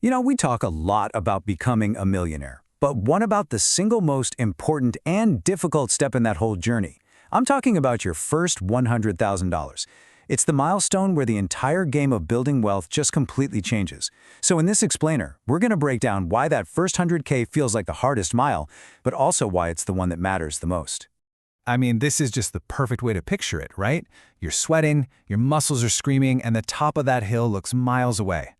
We talk a lot about becoming a millionaire, but what about the single most important and difficult step in that whole journey? I'm talking about your first $100,000. It's the milestone where the entire game of building wealth just completely changes. So in this explainer, we're going to break down why that first 100K feels like the hardest mile, but also why it's the one that matters the most. I mean, this is just the perfect way to picture it, right? You're sweating, your muscles are screaming, and the top of that hill looks miles away.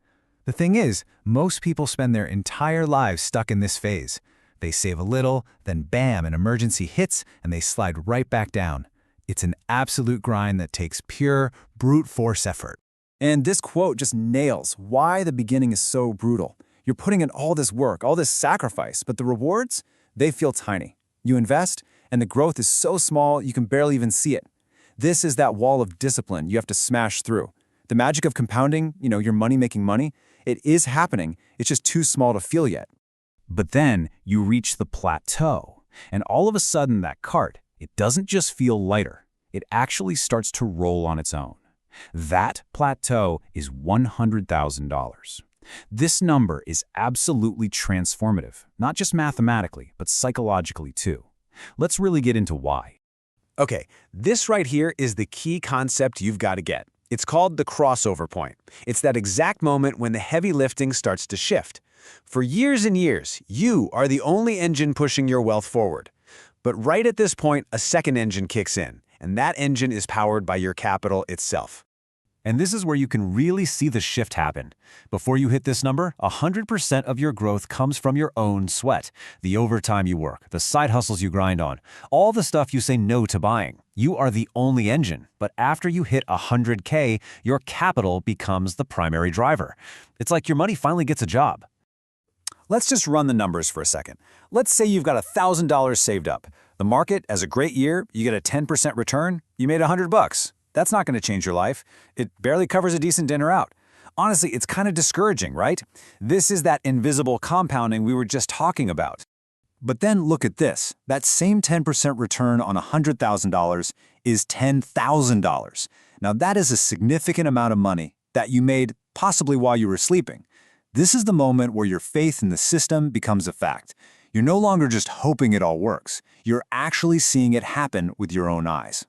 The thing is, most people spend their entire lives stuck in this phase. They save a little, then bam, an emergency hits, and they slide right back down. It's an absolute grind that takes pure, brute force effort. And this quote just nails why the beginning is so brutal. You're putting in all this work, all this sacrifice, but the rewards, they feel tiny. You invest, and the growth is so small you can barely even see it. This is that wall of discipline you have to smash through. The magic of compounding, your money making money, it is happening. It's just too small to feel yet. But then you reach the plateau, and all of a sudden that cart, it doesn't just feel lighter. It actually starts to roll on its own. That plateau is $100,000. This number is absolutely transformative, not just mathematically, but psychologically too. Let's really get into why. Okay, this right here is the key concept you've got to get. It's called the crossover point. It's that exact moment when the heavy lifting starts to shift. For years and years, you are the only engine pushing your wealth forward. But right at this point, a second engine kicks in, and that engine is powered by your capital itself. And this is where you can really see the shift happen. Before you hit this number, 100% of your growth comes from your own sweat. The overtime you work, the side hustles you grind on, all the stuff you say no to buying. You are the only engine, but after you hit 100K, your capital becomes the primary driver. It's like your money finally gets a job. Let's just run the numbers for a second. Let's say you've got $1,000 saved up. The market has a great year, you get a 10% return, you made $100. That's not going to change your life. It barely covers a decent dinner out. Honestly, it's kind of discouraging, right? This is that invisible compounding we were just talking about. But then look at this. That same 10% return on $100,000 is $10,000. Now that is a significant amount of money that you made possibly while you were sleeping. This is the moment where your faith in the system becomes a fact. You're no longer just hoping it all works. You're actually seeing it happen with your own eyes.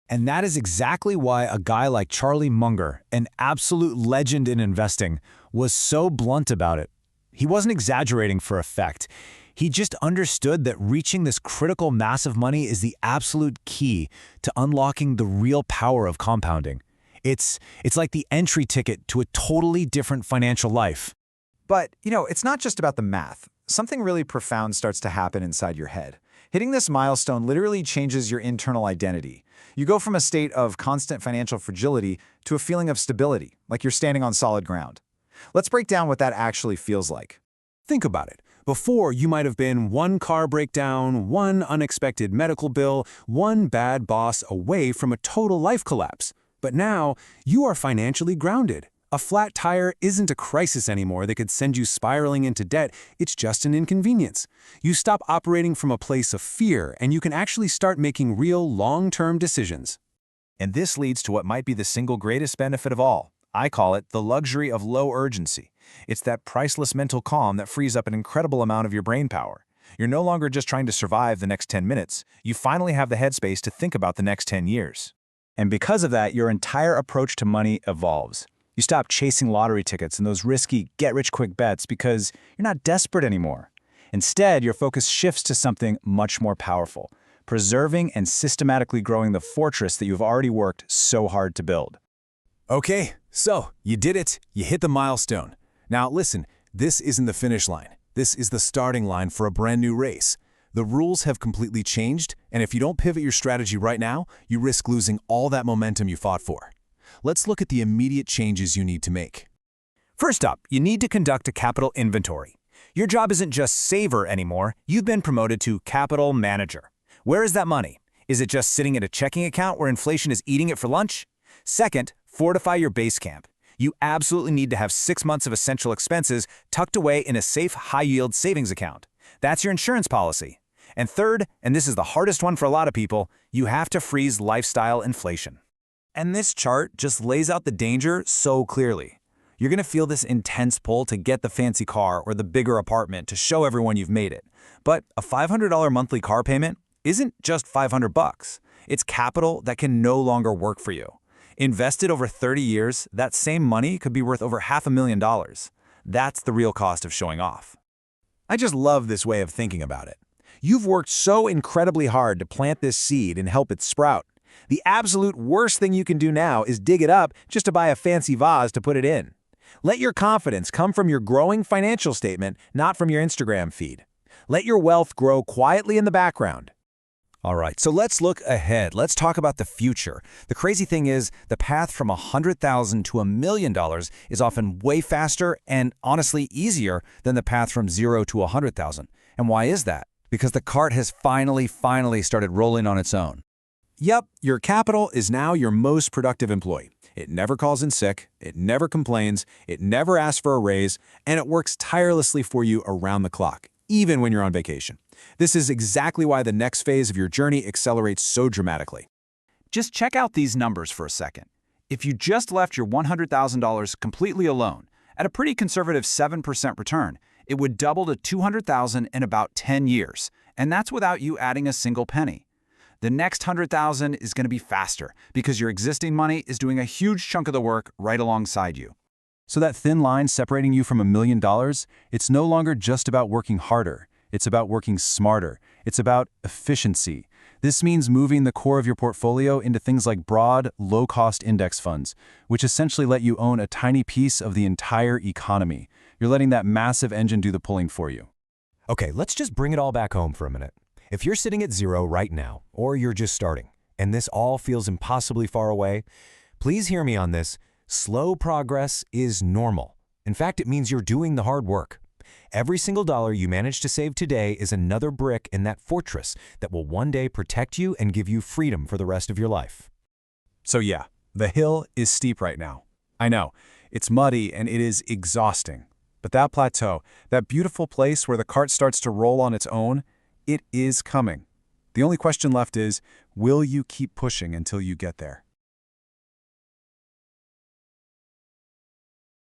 And that is exactly why a guy like Charlie Munger, an absolute legend in investing, was so blunt about it. He wasn't exaggerating for effect. He just understood that reaching this critical mass of money is the absolute key to unlocking the real power of compounding. It's like the entry ticket to a totally different financial life. But, it's not just about the math. Something really profound starts to happen inside your head. Hitting this milestone literally changes your internal identity. You go from a state of constant financial fragility to a feeling of stability, like you're standing on solid ground. Let's break down what that actually feels like. Think about it. Before, you might have been one car breakdown, one unexpected medical bill, one bad boss away from a total life collapse. But now, you are financially grounded. A flat tire isn't a crisis anymore that could send you spiraling into debt. It's just an inconvenience. You stop operating from a place of fear, and you can actually start making real long-term decisions. And this leads to what might be the single greatest benefit of all. I call it the luxury of low urgency. It's that priceless mental calm that frees up an incredible amount of your brain power. You're no longer just trying to survive the next 10 minutes. You finally have the headspace to think about the next 10 years. And because of that, your entire approach to money evolves. You stop chasing lottery tickets and those risky get-rich-quick bets because you're not desperate anymore. Instead, your focus shifts to something much more powerful, preserving and systematically growing the fortress that you've already worked so hard to build. Okay, so you did it. You hit the milestone. Now listen, this isn't the finish line. This is the starting line for a brand new race. The rules have completely changed, and if you don't pivot your strategy right now, you risk losing all that momentum you fought for. Let's look at the immediate changes you need to make. First up, you need to conduct a capital inventory. Your job isn't just saver anymore. You've been promoted to capital manager. Where is that money? Is it just sitting in a checking account where inflation is eating it for lunch? Second, fortify your base camp. You absolutely need to have 6 months of essential expenses tucked away in a safe, high-yield savings account. That's your insurance policy. And third, and this is the hardest one for a lot of people, you have to freeze lifestyle inflation. And this chart just lays out the danger so clearly. You're going to feel this intense pull to get the fancy car or the bigger apartment to show everyone you've made it. But a $500 monthly car payment isn't just $500. It's capital that can no longer work for you. Invested over 30 years, that same money could be worth over $500,000. That's the real cost of showing off. I just love this way of thinking about it. You've worked so incredibly hard to plant this seed and help it sprout. The absolute worst thing you can do now is dig it up just to buy a fancy vase to put it in. Let your confidence come from your growing financial statement, not from your Instagram feed. Let your wealth grow quietly in the background. All right, so let's look ahead. Let's talk about the future. The crazy thing is, the path from $100,000 to $1 million is often way faster and honestly easier than the path from 0 to $100,000. And why is that? Because the cart has finally started rolling on its own. Yep, your capital is now your most productive employee. It never calls in sick, it never complains, it never asks for a raise, and it works tirelessly for you around the clock, even when you're on vacation. This is exactly why the next phase of your journey accelerates so dramatically. Just check out these numbers for a second. If you just left your $100,000 completely alone, at a pretty conservative 7% return, it would double to $200,000 in about 10 years, and that's without you adding a single penny. The next $100,000 is going to be faster because your existing money is doing a huge chunk of the work right alongside you. So that thin line separating you from $1 million, it's no longer just about working harder. It's about working smarter. It's about efficiency. This means moving the core of your portfolio into things like broad, low-cost index funds, which essentially let you own a tiny piece of the entire economy. You're letting that massive engine do the pulling for you. Okay, let's just bring it all back home for a minute. If you're sitting at 0 right now, or you're just starting, and this all feels impossibly far away, please hear me on this. Slow progress is normal. In fact, it means you're doing the hard work. Every single dollar you manage to save today is another brick in that fortress that will one day protect you and give you freedom for the rest of your life. So yeah, the hill is steep right now. I know, it's muddy and it is exhausting. But that plateau, that beautiful place where the cart starts to roll on its own, it is coming. The only question left is, will you keep pushing until you get there?